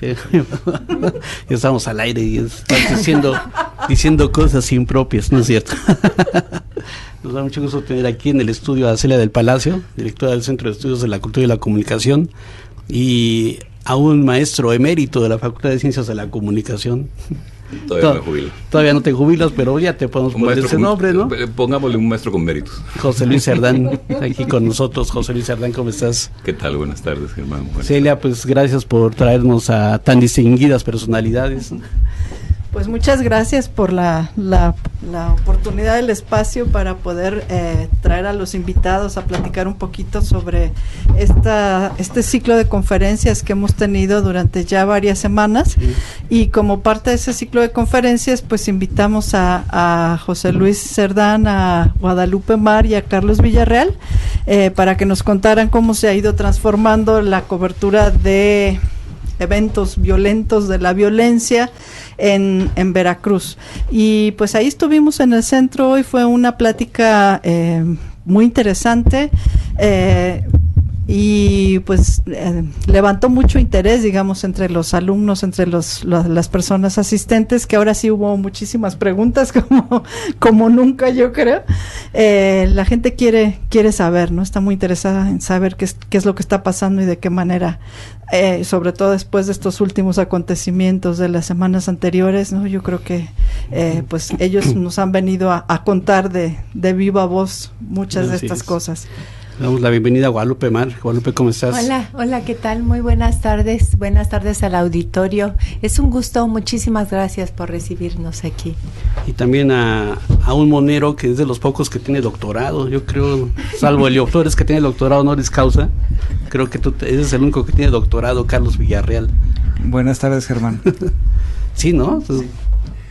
Sí. Estamos al aire y estamos diciendo cosas impropias, ¿no es cierto? Nos da mucho gusto tener aquí en el estudio a Celia del Palacio, directora del Centro de Estudios de la Cultura y la Comunicación, y a un maestro emérito de la Facultad de Ciencias de la Comunicación. Todavía me jubilo. Todavía no te jubilas, pero ya te podemos poner ese nombre, ¿no? Pongámosle un maestro con méritos. José Luis Cerdán, aquí con nosotros. José Luis Cerdán, ¿cómo estás? ¿Qué tal? Buenas tardes, Germán. Celia, pues gracias por traernos a tan distinguidas personalidades. Pues muchas gracias por la oportunidad del espacio para poder traer a los invitados a platicar un poquito sobre este ciclo de conferencias que hemos tenido durante ya varias semanas. Sí. Y como parte de ese ciclo de conferencias, pues invitamos a José Luis Cerdán, a Guadalupe Mar y a Carlos Villarreal para que nos contaran cómo se ha ido transformando la cobertura de eventos violentos, de la violencia en Veracruz. Y pues ahí estuvimos en el centro hoy, fue una plática muy interesante y pues levantó mucho interés, digamos, entre los alumnos, entre las personas asistentes, que ahora sí hubo muchísimas preguntas como nunca, yo creo. La gente quiere saber, ¿no? Está muy interesada en saber qué es lo que está pasando y de qué manera, sobre todo después de estos últimos acontecimientos de las semanas anteriores, ¿no? Yo creo que pues ellos nos han venido a contar de viva voz muchas de estas cosas. Damos la bienvenida a Guadalupe Mar. Guadalupe, ¿cómo estás? Hola, ¿qué tal? Muy buenas tardes al auditorio. Es un gusto, muchísimas gracias por recibirnos aquí. Y también a un monero que es de los pocos que tiene doctorado, yo creo, salvo Elio Flores que tiene doctorado honoris causa, creo que tú eres el único que tiene doctorado, Carlos Villarreal. Buenas tardes, Germán. Sí, ¿no? Pues, sí.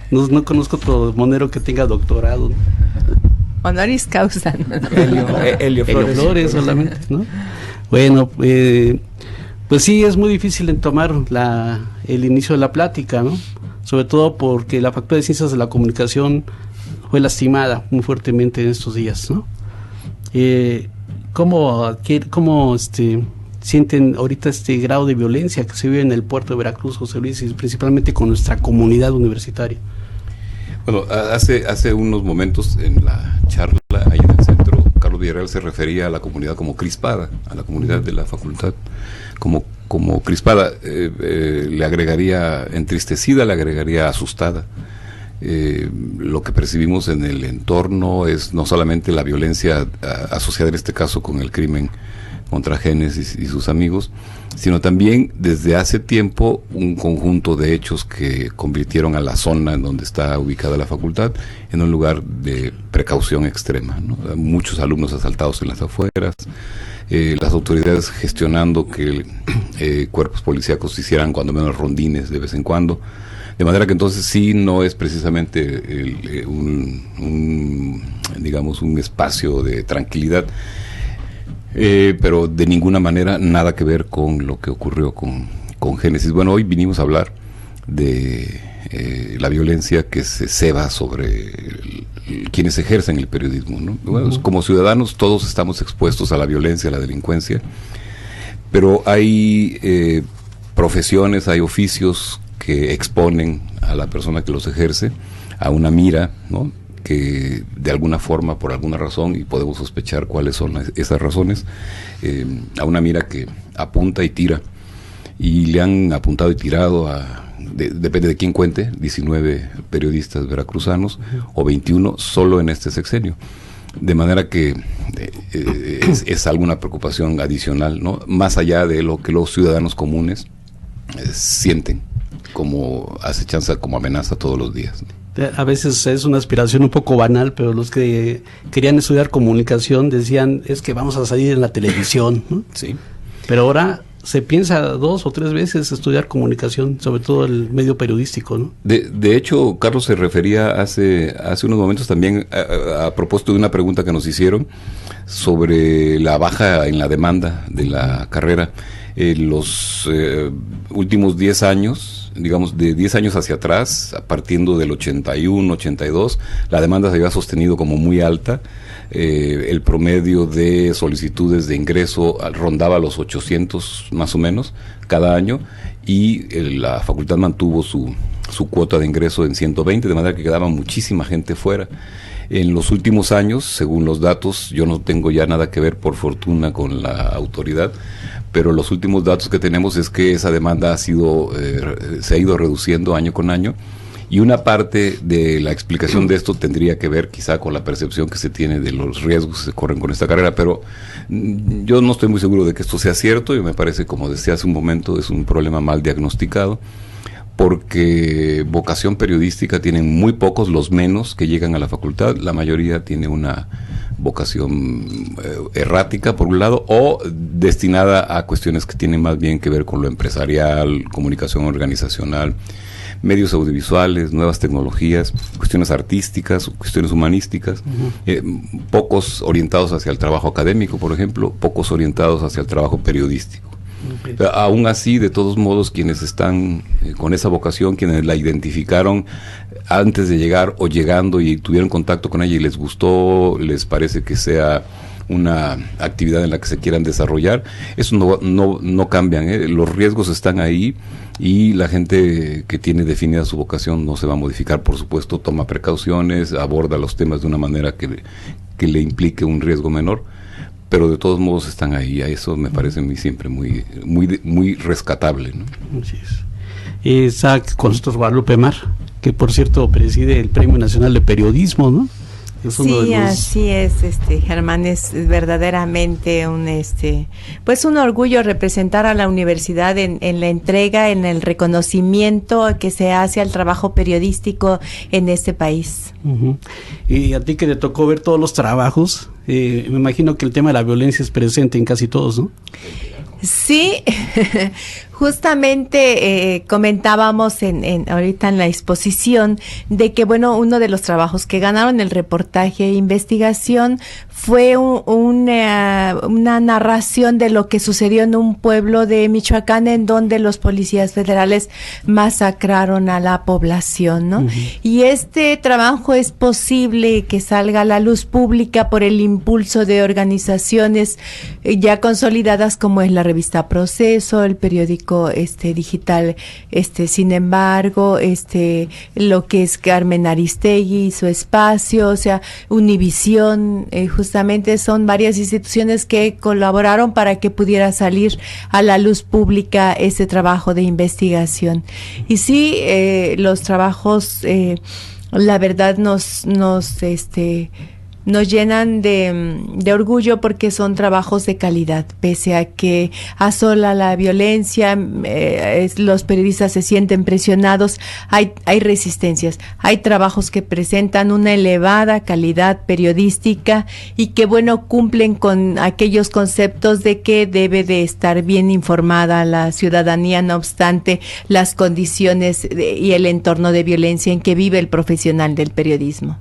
No conozco otro monero que tenga doctorado. Honoris causa. Elio Flores solamente, ¿no? Bueno, pues sí, es muy difícil en tomar el inicio de la plática, ¿no? Sobre todo porque la Facultad de Ciencias de la Comunicación fue lastimada muy fuertemente en estos días, ¿no? ¿Cómo sienten ahorita este grado de violencia que se vive en el puerto de Veracruz, José Luis, y principalmente con nuestra comunidad universitaria? Bueno, hace unos momentos en la charla ahí en el centro, Carlos Villarreal se refería a la comunidad como crispada, a la comunidad de la facultad como crispada, le agregaría entristecida, le agregaría asustada. Lo que percibimos en el entorno es no solamente la violencia asociada en este caso con el crimen contra Génesis y sus amigos, sino también desde hace tiempo un conjunto de hechos que convirtieron a la zona en donde está ubicada la facultad en un lugar de precaución extrema, ¿no? Muchos alumnos asaltados en las afueras, las autoridades gestionando que cuerpos policíacos hicieran cuando menos rondines de vez en cuando, de manera que entonces sí no es precisamente digamos un espacio de tranquilidad. Pero de ninguna manera nada que ver con lo que ocurrió con Génesis. Bueno, hoy vinimos a hablar de la violencia que se ceba sobre quienes ejercen el periodismo, ¿no? Bueno, como ciudadanos todos estamos expuestos a la violencia, a la delincuencia, pero hay profesiones, hay oficios que exponen a la persona que los ejerce a una mira, ¿no?, que de alguna forma, por alguna razón, y podemos sospechar cuáles son esas razones, a una mira que apunta y tira, y le han apuntado y tirado depende de quién cuente, 19 periodistas veracruzanos, o 21 solo en este sexenio, de manera que es alguna preocupación adicional, ¿no?, más allá de lo que los ciudadanos comunes sienten como acechanza, como amenaza todos los días, ¿no? A veces es una aspiración un poco banal, pero los que querían estudiar comunicación decían, es que vamos a salir en la televisión, ¿no? Sí. Pero ahora se piensa 2 o 3 veces estudiar comunicación, sobre todo el medio periodístico, ¿no? De hecho, Carlos se refería hace unos momentos también a propósito de una pregunta que nos hicieron sobre la baja en la demanda de la carrera. En los últimos 10 años digamos, de 10 años hacia atrás, partiendo del 81, 82, la demanda se había sostenido como muy alta. El promedio de solicitudes de ingreso rondaba los 800 más o menos cada año, y la facultad mantuvo su cuota de ingreso en 120, de manera que quedaba muchísima gente fuera. En los últimos años, según los datos, yo no tengo ya nada que ver, por fortuna, con la autoridad, pero los últimos datos que tenemos es que esa demanda se ha ido reduciendo año con año, y una parte de la explicación de esto tendría que ver quizá con la percepción que se tiene de los riesgos que se corren con esta carrera, pero yo no estoy muy seguro de que esto sea cierto, y me parece, como decía hace un momento, es un problema mal diagnosticado, porque vocación periodística tienen muy pocos, los menos que llegan a la facultad. La mayoría tiene una vocación errática, por un lado, o destinada a cuestiones que tienen más bien que ver con lo empresarial, comunicación organizacional, medios audiovisuales, nuevas tecnologías, cuestiones artísticas, cuestiones humanísticas, pocos orientados hacia el trabajo académico, por ejemplo, pocos orientados hacia el trabajo periodístico. Okay. Aún así, de todos modos, quienes están con esa vocación, quienes la identificaron antes de llegar o llegando y tuvieron contacto con ella y les gustó, les parece que sea una actividad en la que se quieran desarrollar, eso no cambian, los riesgos están ahí, y la gente que tiene definida su vocación no se va a modificar, por supuesto, toma precauciones, aborda los temas de una manera que le implique un riesgo menor, pero de todos modos están ahí. A eso me parece a mí siempre muy rescatable, ¿no? Así es. Está con nosotros Guadalupe Mar, que por cierto preside el Premio Nacional de Periodismo, ¿no? Sí, así es, Germán, es verdaderamente pues un orgullo representar a la universidad en la entrega, en el reconocimiento que se hace al trabajo periodístico en este país. Uh-huh. Y a ti que te tocó ver todos los trabajos, me imagino que el tema de la violencia es presente en casi todos, ¿no? Sí, justamente comentábamos ahorita en la exposición de que, bueno, uno de los trabajos que ganaron el reportaje e investigación fue una narración de lo que sucedió en un pueblo de Michoacán, en donde los policías federales masacraron a la población, ¿no? Uh-huh. Y este trabajo es posible que salga a la luz pública por el impulso de organizaciones ya consolidadas, como es la revista Proceso, el periódico digital, Sin embargo, lo que es Carmen Aristegui y su espacio, o sea, Univisión, justamente son varias instituciones que colaboraron para que pudiera salir a la luz pública ese trabajo de investigación. Y sí, los trabajos, la verdad nos llenan de orgullo, porque son trabajos de calidad, pese a que asola la violencia, los periodistas se sienten presionados, hay resistencias, hay trabajos que presentan una elevada calidad periodística y que, bueno, cumplen con aquellos conceptos de que debe de estar bien informada la ciudadanía, no obstante las condiciones y el entorno de violencia en que vive el profesional del periodismo.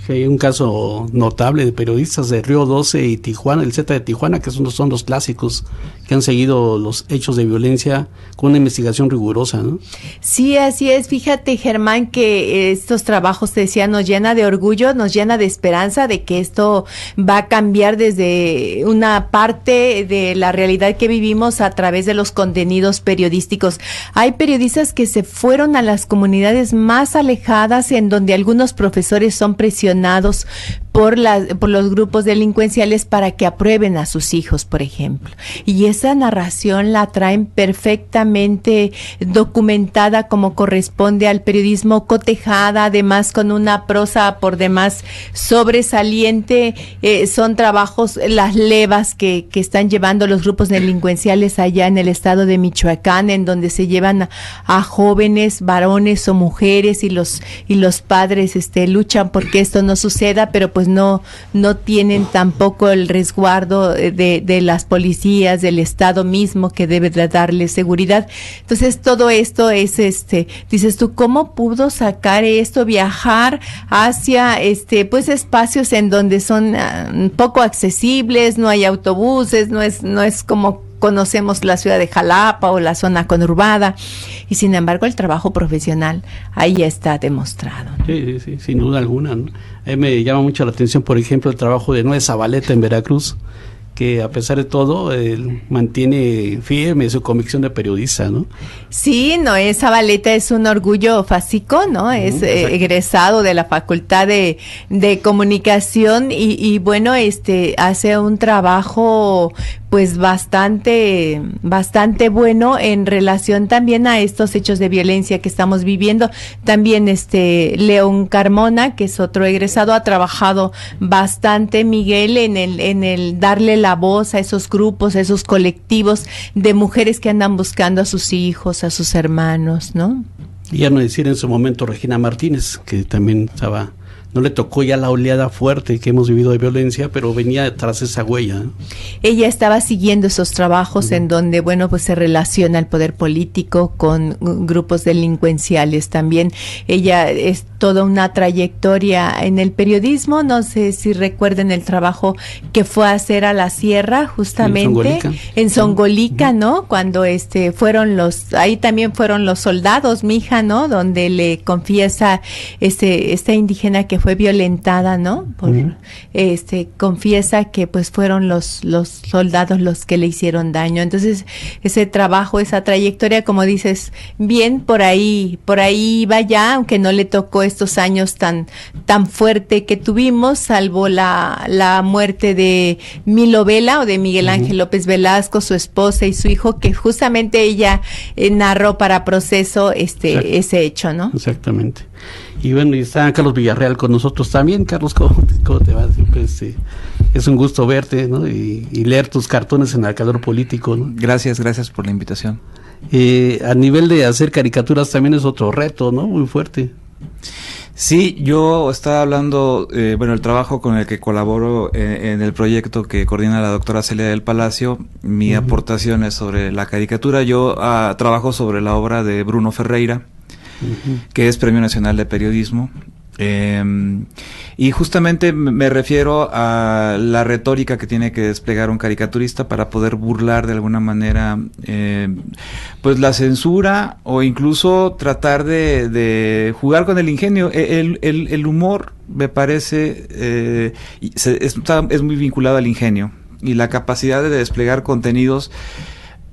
Hay un caso notable de periodistas de Río 12 y Tijuana, el Z de Tijuana, que son los clásicos que han seguido los hechos de violencia con una investigación rigurosa, ¿no? Sí, así es. Fíjate, Germán, que estos trabajos, te decía, nos llena de orgullo, nos llena de esperanza de que esto va a cambiar desde una parte de la realidad que vivimos a través de los contenidos periodísticos. Hay periodistas que se fueron a las comunidades más alejadas, en donde algunos profesores son presionados por los grupos delincuenciales para que aprueben a sus hijos, por ejemplo. Y esa narración la traen perfectamente documentada como corresponde al periodismo, cotejada, además con una prosa por demás sobresaliente. Son trabajos, las levas que están llevando los grupos delincuenciales allá en el estado de Michoacán, en donde se llevan a jóvenes, varones o mujeres, y los padres luchan porque esto no suceda, pero pues no tienen tampoco el resguardo de las policías, del Estado mismo, que debe de darle seguridad. Entonces todo esto es, dices tú, ¿cómo pudo sacar esto, viajar hacia pues espacios en donde son poco accesibles, no hay autobuses, no es como conocemos la ciudad de Jalapa o la zona conurbada, y sin embargo el trabajo profesional ahí está demostrado, ¿no? Sí, sin duda alguna, ¿no? A mí me llama mucho la atención, por ejemplo, el trabajo de Noé Zabaleta en Veracruz, que a pesar de todo mantiene firme su convicción de periodista, ¿no? Sí, Noé Zabaleta es un orgullo fásico, ¿no? Es egresado de la Facultad de Comunicación y bueno, hace un trabajo pues bastante bueno en relación también a estos hechos de violencia que estamos viviendo. También León Carmona, que es otro egresado, ha trabajado bastante, Miguel, en el darle la voz a esos grupos, a esos colectivos de mujeres que andan buscando a sus hijos, a sus hermanos, ¿no? Y ya no decir en su momento Regina Martínez, que también estaba, no le tocó ya la oleada fuerte que hemos vivido de violencia, pero venía tras esa huella, ¿no? Ella estaba siguiendo esos trabajos en donde, bueno, pues se relaciona el poder político con grupos delincuenciales también. Ella es toda una trayectoria en el periodismo, no sé si recuerden el trabajo que fue a hacer a la sierra, justamente en Songolica, ¿no? Cuando ahí también fueron los soldados, mija, ¿no? Donde le confiesa esta indígena que fue violentada, ¿no? Confiesa que pues fueron los soldados los que le hicieron daño. Entonces, ese trabajo, esa trayectoria, como dices, bien por ahí va ya, aunque no le tocó estos años tan fuerte que tuvimos, salvo la muerte de Milo Vela o de Miguel Ángel López Velasco, su esposa y su hijo, que justamente ella narró para Proceso ese hecho, ¿no? Exactamente. Y bueno, y está Carlos Villarreal con nosotros también. Carlos, ¿cómo te va? Siempre es un gusto verte, ¿no? Y leer tus cartones en el calor político, ¿no? Gracias por la invitación. A nivel de hacer caricaturas también es otro reto, ¿no? Muy fuerte. Sí, yo estaba hablando, el trabajo con el que colaboro en el proyecto que coordina la doctora Celia del Palacio, mi aportación es sobre la caricatura. Yo trabajo sobre la obra de Bruno Ferreira, que es Premio Nacional de Periodismo, y justamente me refiero a la retórica que tiene que desplegar un caricaturista para poder burlar de alguna manera pues la censura, o incluso tratar de jugar con el ingenio. El humor, me parece, es muy vinculado al ingenio y la capacidad de desplegar contenidos,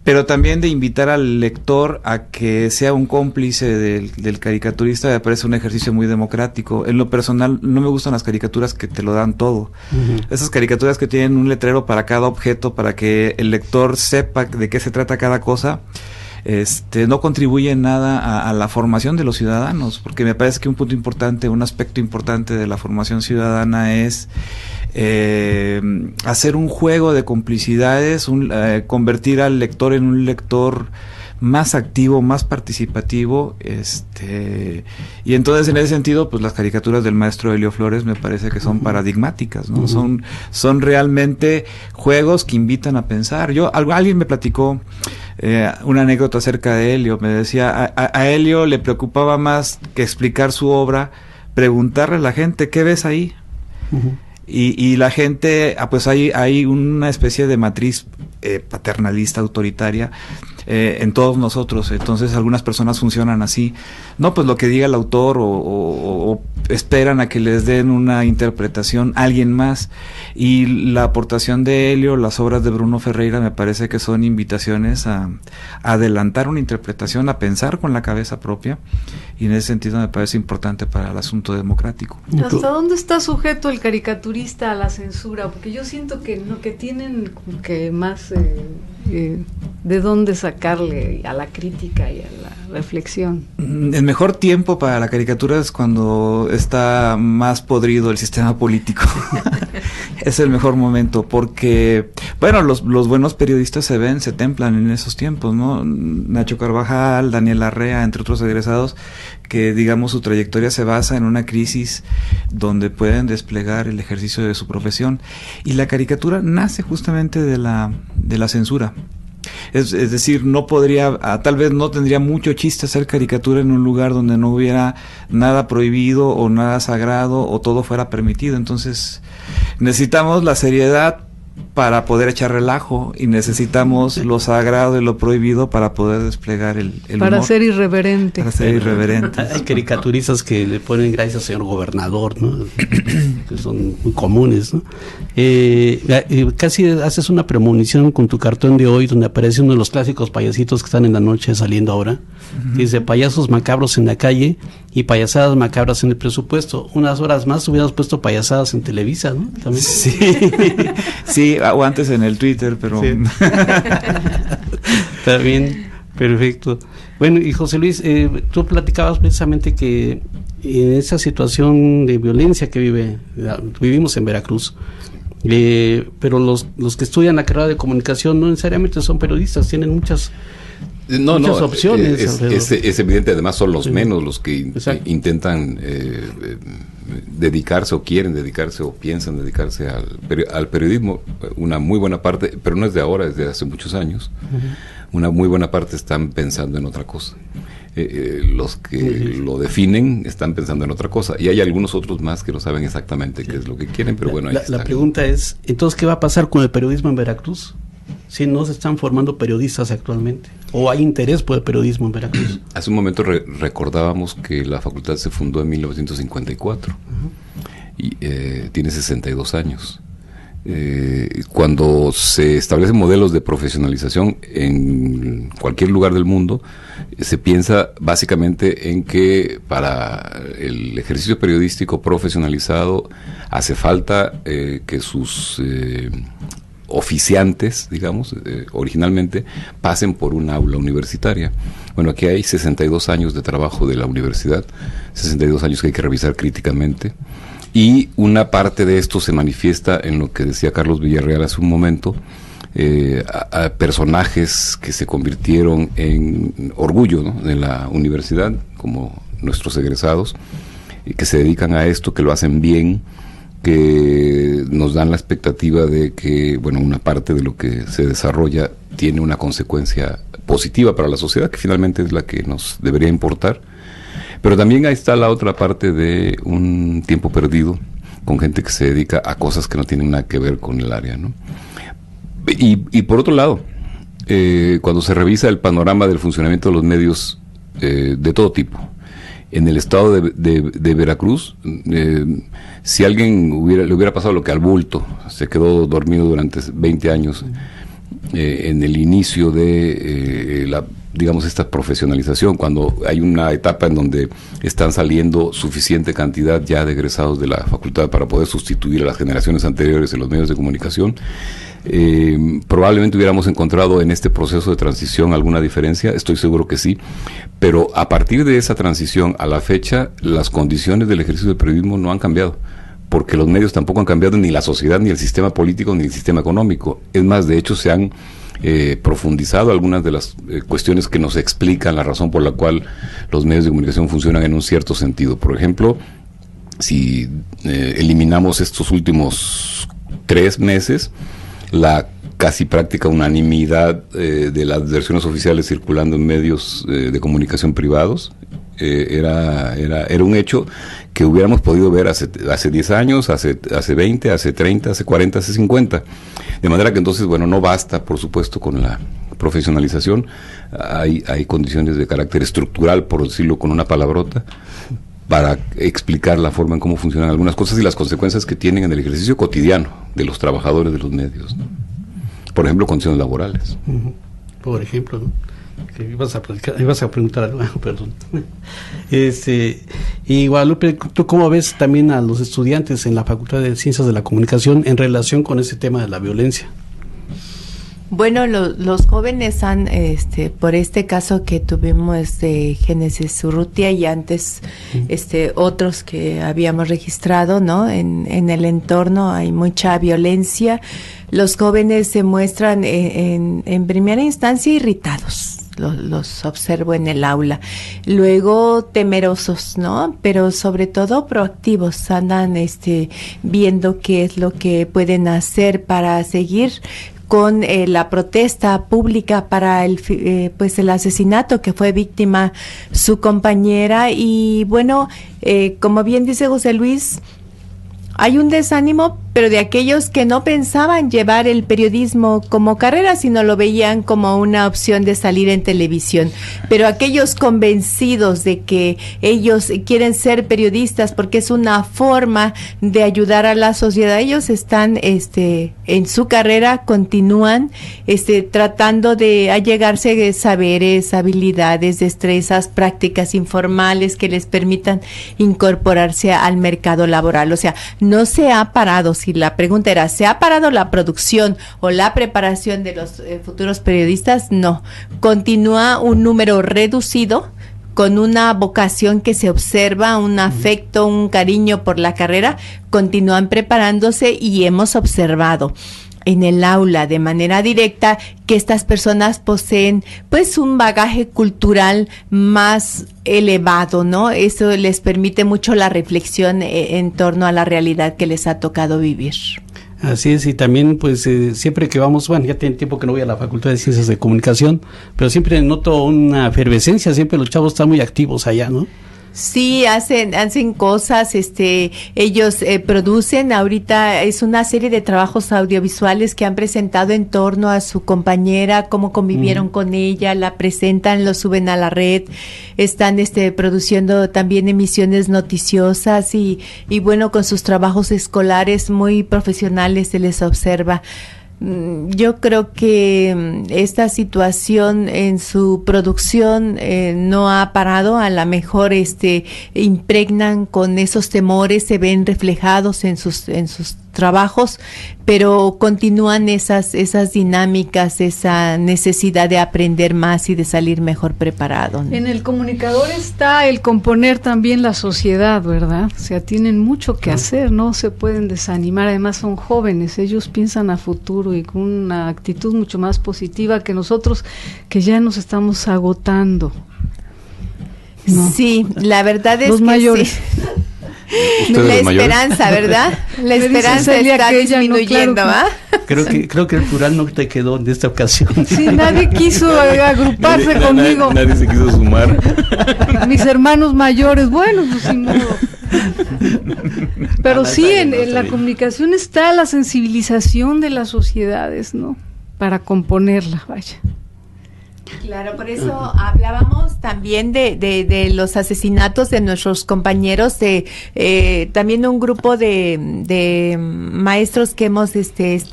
pero también de invitar al lector a que sea un cómplice del caricaturista. Me parece un ejercicio muy democrático. En lo personal, no me gustan las caricaturas que te lo dan todo. Esas caricaturas que tienen un letrero para cada objeto, para que el lector sepa de qué se trata cada cosa, no contribuyen nada a la formación de los ciudadanos, porque me parece que un punto importante, un aspecto importante de la formación ciudadana es hacer un juego de complicidades, convertir al lector en un lector más activo, más participativo, y entonces en ese sentido, pues las caricaturas del maestro Helio Flores me parece que son paradigmáticas, ¿no? Son realmente juegos que invitan a pensar. Alguien me platicó una anécdota acerca de Helio. Me decía, a Helio le preocupaba más que explicar su obra, preguntarle a la gente, ¿qué ves ahí? Y la gente, pues hay una especie de matriz paternalista, autoritaria en todos nosotros. Entonces algunas personas funcionan así, no, pues lo que diga el autor, o esperan a que les den una interpretación alguien más. Y la aportación de Helio, las obras de Bruno Ferreira, me parece que son invitaciones a adelantar una interpretación, a pensar con la cabeza propia, y en ese sentido me parece importante para el asunto democrático. ¿Hasta dónde está sujeto el caricaturista a la censura? Porque yo siento que tienen que más de dónde sacarle a la crítica y a la reflexión. El mejor tiempo para la caricatura es cuando está más podrido el sistema político. Es el mejor momento, porque, bueno, los buenos periodistas se templan en esos tiempos, ¿no? Nacho Carvajal, Daniel Larrea, entre otros egresados, que digamos su trayectoria se basa en una crisis donde pueden desplegar el ejercicio de su profesión, y la caricatura nace justamente de la censura. Es decir, tal vez no tendría mucho chiste hacer caricatura en un lugar donde no hubiera nada prohibido o nada sagrado, o todo fuera permitido. Entonces necesitamos la seriedad para poder echar relajo y necesitamos lo sagrado y lo prohibido para poder desplegar el para humor. Ser irreverente. Para ser irreverente. Hay caricaturistas que le ponen gracias señor gobernador, ¿no? Que son muy comunes, ¿no? Casi haces una premonición con tu cartón de hoy donde aparece uno de los clásicos payasitos que están en la noche saliendo ahora. Dice payasos macabros en la calle y payasadas macabras en el presupuesto. Unas horas más hubieras puesto payasadas en Televisa, ¿no? ¿También? Sí, sí, o antes en el Twitter, pero... Sí. Está bien, perfecto. Bueno, y José Luis, tú platicabas precisamente que en esa situación de violencia que vivimos en Veracruz, pero los que estudian la carrera de comunicación no necesariamente son periodistas, tienen muchas opciones. Es evidente, además son los menos los que intentan dedicarse o quieren dedicarse o piensan dedicarse al periodismo. Una muy buena parte, pero no es de ahora, es de hace muchos años. Una muy buena parte están pensando en otra cosa. Los que lo definen están pensando en otra cosa, y hay algunos otros más que no saben exactamente qué es lo que quieren, pero bueno, ahí la pregunta es, entonces, ¿qué va a pasar con el periodismo en Veracruz? Si no se están formando periodistas actualmente, o hay interés por el periodismo en Veracruz. Hace un momento recordábamos que la facultad se fundó en 1954 y tiene 62 años. Cuando se establecen modelos de profesionalización en cualquier lugar del mundo, se piensa básicamente en que para el ejercicio periodístico profesionalizado hace falta que sus oficiantes, digamos, originalmente pasen por un aula universitaria. Bueno, aquí hay 62 años de trabajo de la universidad, 62 años que hay que revisar críticamente, y una parte de esto se manifiesta en lo que decía Carlos Villarreal hace un momento, a personajes que se convirtieron en orgullo, ¿no?, de la universidad, como nuestros egresados, y que se dedican a esto, que lo hacen bien, que nos dan la expectativa de que, bueno, una parte de lo que se desarrolla tiene una consecuencia positiva para la sociedad, que finalmente es la que nos debería importar. Pero también ahí está la otra parte de un tiempo perdido con gente que se dedica a cosas que no tienen nada que ver con el área, ¿no? Y por otro lado, cuando se revisa el panorama del funcionamiento de los medios de todo tipo, en el estado de Veracruz, si alguien le hubiera pasado lo que al Bulto, se quedó dormido durante 20 años en el inicio de digamos, esta profesionalización, cuando hay una etapa en donde están saliendo suficiente cantidad ya de egresados de la facultad para poder sustituir a las generaciones anteriores en los medios de comunicación, probablemente hubiéramos encontrado en este proceso de transición alguna diferencia, estoy seguro que sí, pero a partir de esa transición a la fecha, las condiciones del ejercicio del periodismo no han cambiado, porque los medios tampoco han cambiado, ni la sociedad, ni el sistema político, ni el sistema económico. Es más, de hecho, se han profundizado algunas de las cuestiones que nos explican la razón por la cual los medios de comunicación funcionan en un cierto sentido. Por ejemplo, si eliminamos estos últimos 3 meses, la casi práctica unanimidad de las versiones oficiales circulando en medios de comunicación privados era un hecho que hubiéramos podido ver hace 10 años, hace 20, hace 30, hace 40, hace 50. De manera que entonces, bueno, no basta, por supuesto, con la profesionalización. Hay condiciones de carácter estructural, por decirlo con una palabrota, para explicar la forma en cómo funcionan algunas cosas y las consecuencias que tienen en el ejercicio cotidiano de los trabajadores de los medios, ¿no? Por ejemplo, condiciones laborales. Por ejemplo, ¿no? Que ibas a preguntar algo, perdón. Y Guadalupe, ¿tú cómo ves también a los estudiantes en la Facultad de Ciencias de la Comunicación en relación con ese tema de la violencia? Bueno, los jóvenes han, por este caso que tuvimos de Génesis Urrutia y antes, otros que habíamos registrado, ¿no? En el entorno hay mucha violencia. Los jóvenes se muestran en primera instancia irritados. Los observo en el aula. Luego temerosos, ¿no? Pero sobre todo proactivos, andan viendo qué es lo que pueden hacer para seguir con la protesta pública para el asesinato que fue víctima su compañera. Y bueno, como bien dice José Luis, hay un desánimo, pero de aquellos que no pensaban llevar el periodismo como carrera, sino lo veían como una opción de salir en televisión. Pero aquellos convencidos de que ellos quieren ser periodistas porque es una forma de ayudar a la sociedad, ellos están en su carrera, continúan tratando de allegarse de saberes, habilidades, destrezas, prácticas informales que les permitan incorporarse al mercado laboral. O sea, no se ha parado. Si la pregunta era, ¿se ha parado la producción o la preparación de los futuros periodistas? No. Continúa un número reducido con una vocación que se observa, un afecto, un cariño por la carrera, continúan preparándose y hemos observado en el aula de manera directa que estas personas poseen pues un bagaje cultural más elevado, ¿no? Eso les permite mucho la reflexión en torno a la realidad que les ha tocado vivir. Así es, y también pues siempre que vamos, bueno, ya tiene tiempo que no voy a la Facultad de Ciencias de Comunicación, pero siempre noto una efervescencia, siempre los chavos están muy activos allá, ¿no? Sí, hacen cosas, ellos producen, ahorita es una serie de trabajos audiovisuales que han presentado en torno a su compañera, cómo convivieron con ella, la presentan, lo suben a la red, están produciendo también emisiones noticiosas y bueno, con sus trabajos escolares muy profesionales se les observa. Yo creo que esta situación en su producción no ha parado, a lo mejor impregnan con esos temores, se ven reflejados en sus trabajos, pero continúan esas dinámicas, esa necesidad de aprender más y de salir mejor preparado, ¿no? En el comunicador está el componer también la sociedad, ¿verdad? O sea, tienen mucho que hacer, no se pueden desanimar, además son jóvenes, ellos piensan a futuro y con una actitud mucho más positiva que nosotros, que ya nos estamos agotando, ¿no? Sí, la verdad es los que mayores. Sí. La esperanza, ¿verdad? La esperanza está disminuyendo, ¿va? Creo que el plural no te quedó en esta ocasión. Sí, nadie quiso agruparse conmigo. Nadie se quiso sumar. Mis hermanos mayores, bueno, pues sin modo. Pero sí, en la comunicación está la sensibilización de las sociedades, ¿no? Para componerla, vaya. Claro, por eso hablábamos también de los asesinatos de nuestros compañeros, también un grupo de maestros que hemos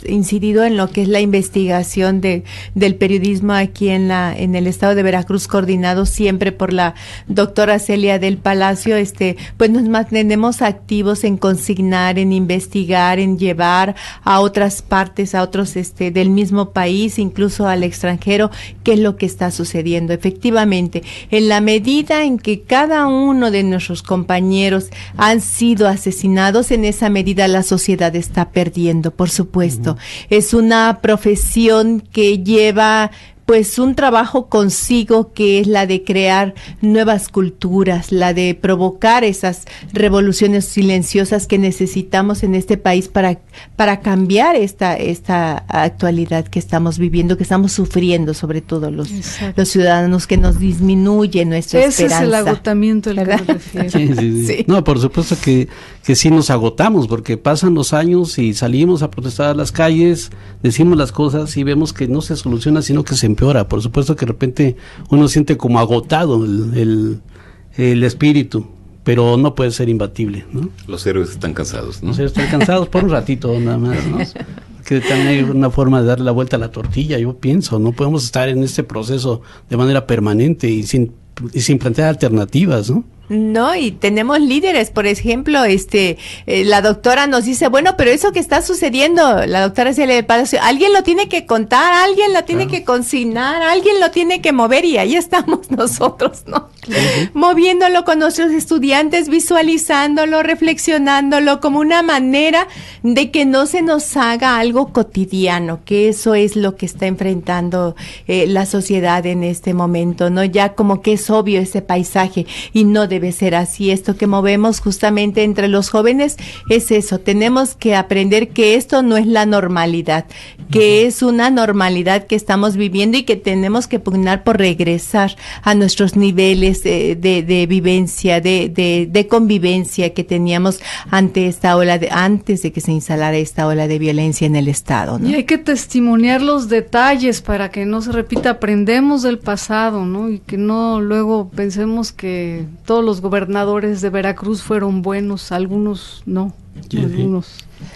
incidido en lo que es la investigación del periodismo aquí en el estado de Veracruz, coordinado siempre por la doctora Celia del Palacio. Pues nos mantenemos activos en consignar, en investigar, en llevar a otras partes, a otros del mismo país, incluso al extranjero, qué es lo que está sucediendo. Efectivamente, en la medida en que cada uno de nuestros compañeros han sido asesinados, en esa medida la sociedad está perdiendo, por supuesto. Es una profesión que lleva pues un trabajo consigo, que es la de crear nuevas culturas, la de provocar esas revoluciones silenciosas que necesitamos en este país para cambiar esta actualidad que estamos viviendo, que estamos sufriendo, sobre todo los ciudadanos, que nos disminuye nuestra esperanza. Ese es el agotamiento al que me refiero. Sí. No, por supuesto que sí nos agotamos, porque pasan los años y salimos a protestar a las calles, decimos las cosas y vemos que no se soluciona, sino que se empeora. Por supuesto que de repente uno siente como agotado el espíritu, pero no puede ser imbatible, ¿no? Los héroes están cansados, ¿no? Los héroes están cansados por un ratito nada más, ¿no? Que también hay una forma de darle la vuelta a la tortilla, yo pienso. No podemos estar en este proceso de manera permanente y sin plantear alternativas, ¿no? No, y tenemos líderes, por ejemplo, la doctora nos dice, bueno, pero eso que está sucediendo, la doctora Celia del Palacio, alguien lo tiene que contar, alguien lo tiene que consignar, alguien lo tiene que mover, y ahí estamos nosotros, ¿no? Moviéndolo con nuestros estudiantes, visualizándolo, reflexionándolo como una manera de que no se nos haga algo cotidiano, que eso es lo que está enfrentando la sociedad en este momento, ¿no? Ya como que es obvio ese paisaje y no debe debe ser así. Esto que movemos justamente entre los jóvenes es eso. Tenemos que aprender que esto no es la normalidad, que es una normalidad que estamos viviendo y que tenemos que pugnar por regresar a nuestros niveles de vivencia, de convivencia que teníamos ante esta ola antes de que se instalara esta ola de violencia en el Estado, ¿no? Y hay que testimoniar los detalles para que no se repita. Aprendemos del pasado, ¿no? Y que no luego pensemos que todos los gobernadores de Veracruz fueron buenos, algunos no, algunos.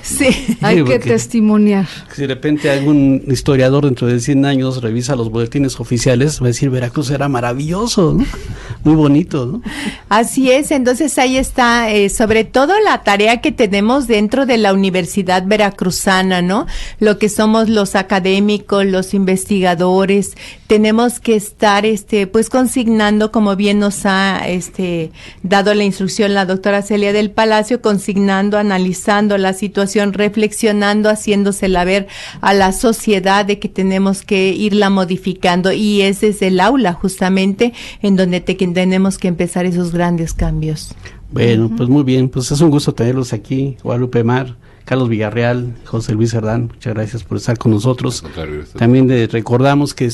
Sí. Hay que testimoniar. Si de repente algún historiador dentro de 100 años revisa los boletines oficiales, va a decir Veracruz era maravilloso, ¿no? Muy bonito, ¿no? Así es, entonces ahí está, sobre todo la tarea que tenemos dentro de la Universidad Veracruzana, ¿no? Lo que somos los académicos, los investigadores, tenemos que estar, pues consignando, como bien nos ha, dado la instrucción la doctora Celia del Palacio, consignando, analizando la situación, reflexionando, haciéndosela ver a la sociedad de que tenemos que irla modificando, y ese es el aula justamente en donde tenemos que empezar esos grandes cambios. Bueno, pues muy bien, pues es un gusto tenerlos aquí, Guadalupe Mar, Carlos Villarreal, José Luis Cerdán, muchas gracias por estar con nosotros. También recordamos que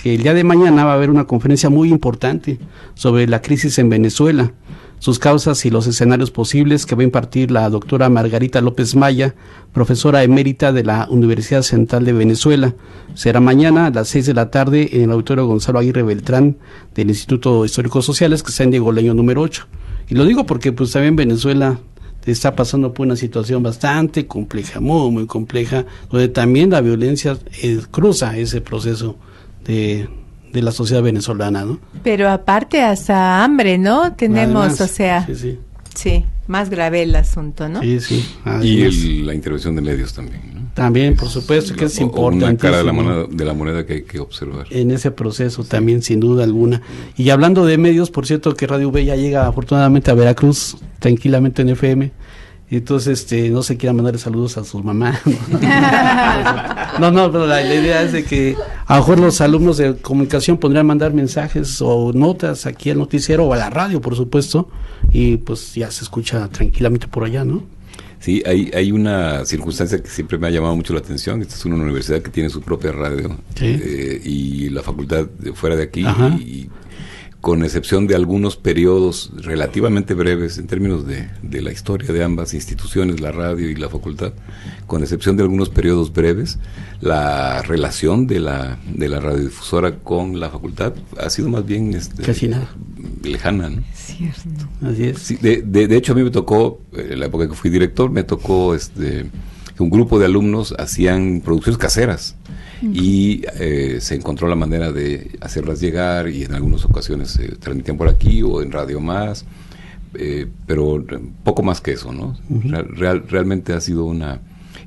el día de mañana va a haber una conferencia muy importante sobre la crisis en Venezuela, sus causas y los escenarios posibles, que va a impartir la doctora Margarita López Maya, profesora emérita de la Universidad Central de Venezuela. Será mañana a las 6 de la tarde en el auditorio Gonzalo Aguirre Beltrán del Instituto Histórico Sociales, que está en Diego Leño número 8. Y lo digo porque pues también Venezuela está pasando por una situación bastante compleja, muy, muy compleja, donde también la violencia cruza ese proceso de la sociedad venezolana, ¿no? Pero aparte hasta hambre, ¿no? Tenemos, además, o sea, sí, más grave el asunto, ¿no? Sí. Y la intervención de medios también, ¿no? También, por supuesto, que es importante. Una cara de la moneda que hay que observar. En ese proceso también, sin duda alguna. Y hablando de medios, por cierto, que Radio V ya llega afortunadamente a Veracruz, tranquilamente en FM. Entonces, no se quieran mandar saludos a sus mamás. No, pero la idea es de que a lo mejor los alumnos de comunicación podrían mandar mensajes o notas aquí al noticiero o a la radio, por supuesto, y pues ya se escucha tranquilamente por allá, ¿no? Sí, hay una circunstancia que siempre me ha llamado mucho la atención. Esta es una universidad que tiene su propia radio, ¿sí? Y la facultad fuera de aquí, y con excepción de algunos periodos relativamente breves en términos de la historia de ambas instituciones, la radio y la facultad, con excepción de algunos periodos breves, la relación de la radiodifusora con la facultad ha sido más bien casi nada lejana, ¿no? Cierto. Así es. Sí, de hecho a mí me tocó, en la época que fui director, me tocó que un grupo de alumnos hacían producciones caseras. Y se encontró la manera de hacerlas llegar, y en algunas ocasiones se transmitían por aquí o en Radio Más, pero poco más que eso, ¿no? Realmente ha sido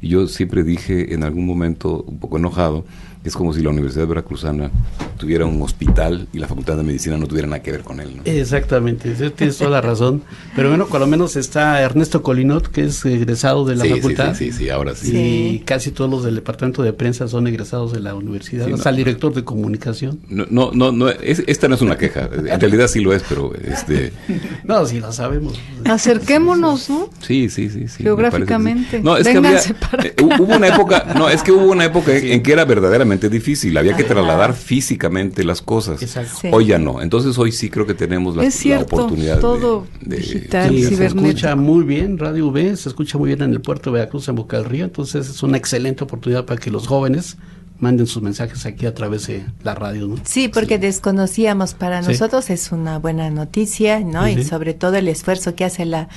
y yo siempre dije en algún momento, un poco enojado, es como si la Universidad Veracruzana tuviera un hospital y la Facultad de Medicina no tuviera nada que ver con él, ¿no? Exactamente, tienes toda la razón. Pero bueno, por lo menos está Ernesto Colinot, que es egresado de la facultad. Sí, ahora sí. Y casi todos los del departamento de prensa son egresados de la universidad, sí, hasta el director de comunicación. No, esta no es una queja, en realidad sí lo es, pero No, sí lo sabemos. Acerquémonos, ¿no? Sí. Geográficamente. No, es que hubo una época en que era verdaderamente difícil, había que trasladar físicamente las cosas. Exacto. Hoy ya no, entonces hoy sí creo que tenemos la oportunidad todo digital, sí, se escucha muy bien Radio V, se escucha muy bien en el puerto de Veracruz, en Boca del Río, entonces es una excelente oportunidad para que los jóvenes manden sus mensajes aquí a través de la radio, ¿no? Sí, porque desconocíamos, para nosotros es una buena noticia, ¿no? Sí. Y sobre todo el esfuerzo que hace la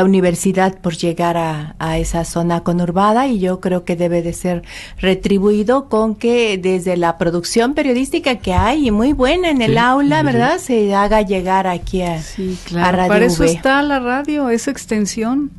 universidad por llegar a esa zona conurbada, y yo creo que debe de ser retribuido con que desde la producción periodística que hay, y muy buena en el aula, ¿verdad? Se haga llegar aquí a Radio Para eso V. está la radio, esa extensión.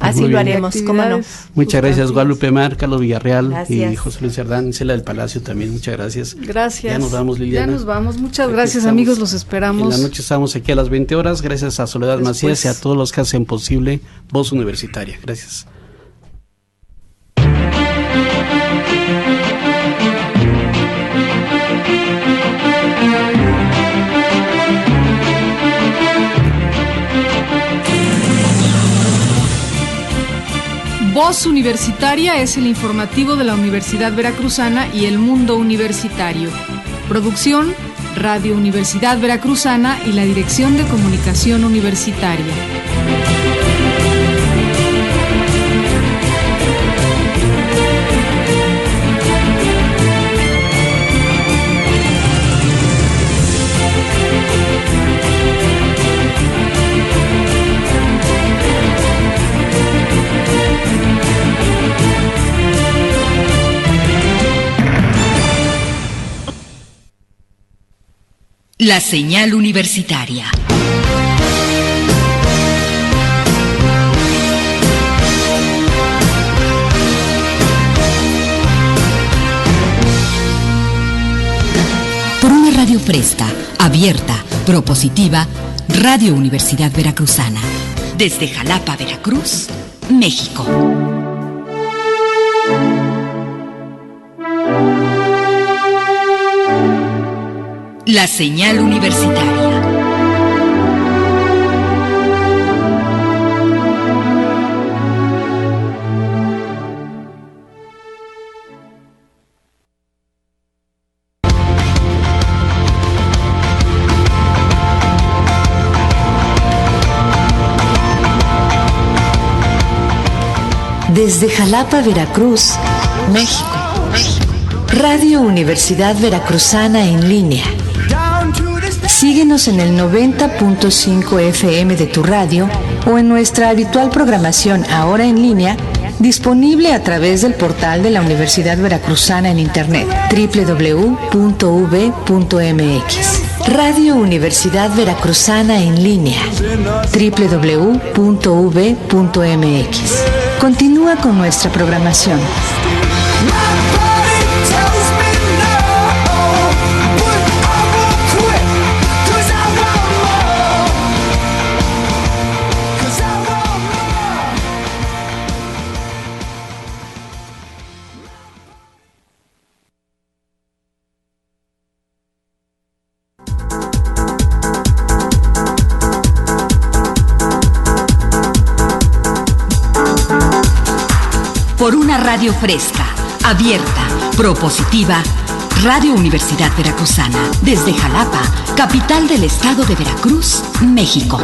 Así lo haremos, ¿cómo no? Muchas gracias, Guadalupe Mar, Carlos Villarreal, gracias. Y José Luis Cerdán, Celia del Palacio también, muchas gracias. Gracias. Ya nos vamos, Liliana. Ya nos vamos, muchas gracias, amigos, los esperamos. En la noche estamos aquí a las 20 horas, gracias a Soledad Macías y a todos los que hacen posible Voz Universitaria. Gracias. Voz Universitaria es el informativo de la Universidad Veracruzana y el mundo universitario. Producción, Radio Universidad Veracruzana y la Dirección de Comunicación Universitaria. La señal universitaria. Por una radio fresca, abierta, propositiva, Radio Universidad Veracruzana. Desde Jalapa, Veracruz, México. La señal universitaria. Desde Jalapa, Veracruz, México. Radio Universidad Veracruzana en línea. Síguenos en el 90.5 FM de tu radio o en nuestra habitual programación ahora en línea, disponible a través del portal de la Universidad Veracruzana en internet, www.uv.mx. Radio Universidad Veracruzana en línea, www.uv.mx. Continúa con nuestra programación. Por una radio fresca, abierta, propositiva, Radio Universidad Veracruzana, desde Jalapa, capital del estado de Veracruz, México.